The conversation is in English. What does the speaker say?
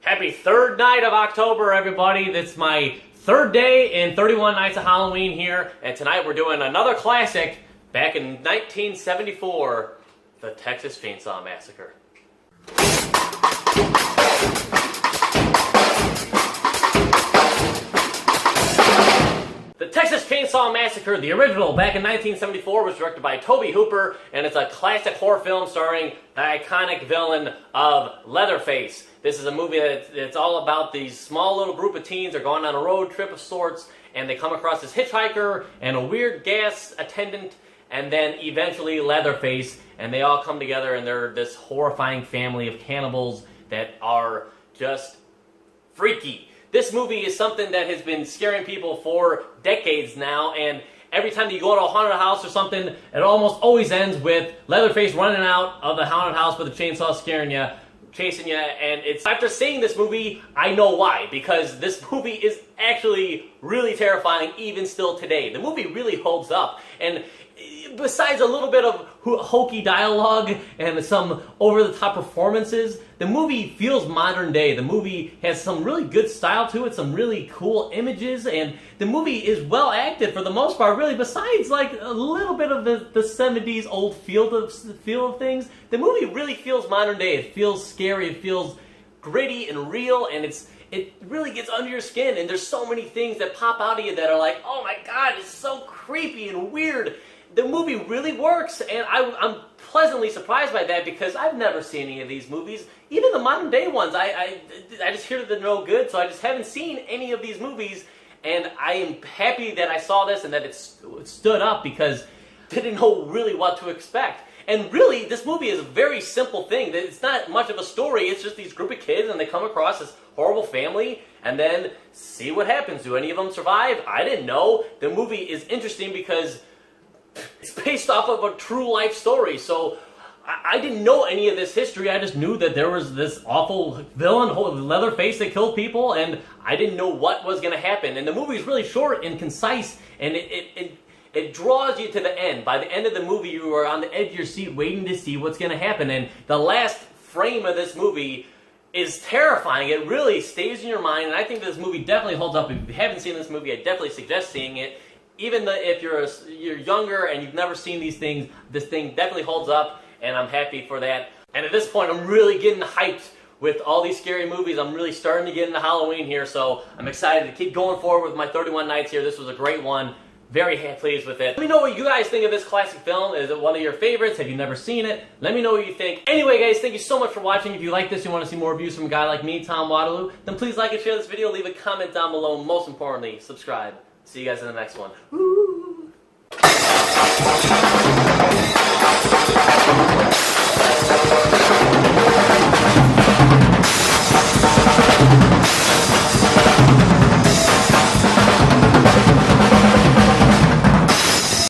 Happy third night of October, everybody. That's my third day in 31 Nights of Halloween here. And tonight we're doing another classic back in 1974, the Texas Chainsaw Massacre. The Texas Chainsaw Massacre, the original, back in 1974, was directed by Tobe Hooper, and it's a classic horror film starring the iconic villain of Leatherface. This is a movie that's all about these small little group of teens are going on a road trip of sorts, and they come across this hitchhiker and a weird gas attendant, and then eventually Leatherface, and they all come together, and they're this horrifying family of cannibals that are just freaky. This movie is something that has been scaring people for decades now, and every time you go to a haunted house or something, it almost always ends with Leatherface running out of the haunted house with a chainsaw scaring you, chasing you, and it's after seeing this movie, I know why, because this movie is actually really terrifying even still today. The movie really holds up, and besides a little bit of hokey dialogue and some over-the-top performances, the movie feels modern day. The movie has some really good style to it, some really cool images, and the movie is well acted for the most part, really, besides like a little bit of the 70s old feel of things. The movie really feels modern day. It feels scary, it feels gritty and real, and it really gets under your skin, and there's so many things that pop out of you that are like, oh my god, it's so creepy and weird. The movie really works, and I'm pleasantly surprised by that because I've never seen any of these movies. Even the modern day ones, I just hear that they're no good, so I just haven't seen any of these movies, and I am happy that I saw this and that it stood up because I didn't know really what to expect. And really, this movie is a very simple thing. It's not much of a story, it's just these group of kids and they come across this horrible family and then see what happens. Do any of them survive? I didn't know. The movie is interesting because it's based off of a true life story, so I didn't know any of this history. I just knew that there was this awful villain, Leatherface, that killed people, and I didn't know what was going to happen. And the movie is really short and concise, and it draws you to the end. By the end of the movie, you are on the edge of your seat waiting to see what's going to happen, and the last frame of this movie is terrifying. It really stays in your mind, and I think this movie definitely holds up. If you haven't seen this movie, I definitely suggest seeing it. Even if you're younger and you've never seen these things, this thing definitely holds up, and I'm happy for that. And at this point, I'm really getting hyped with all these scary movies. I'm really starting to get into Halloween here, so I'm excited to keep going forward with my 31 nights here. This was a great one. Very pleased with it. Let me know what you guys think of this classic film. Is it one of your favorites? Have you never seen it? Let me know what you think. Anyway, guys, thank you so much for watching. If you like this and you want to see more reviews from a guy like me, Tom Waterloo, then please like and share this video. Leave a comment down below. Most importantly, subscribe. See you guys in the next one. Woo!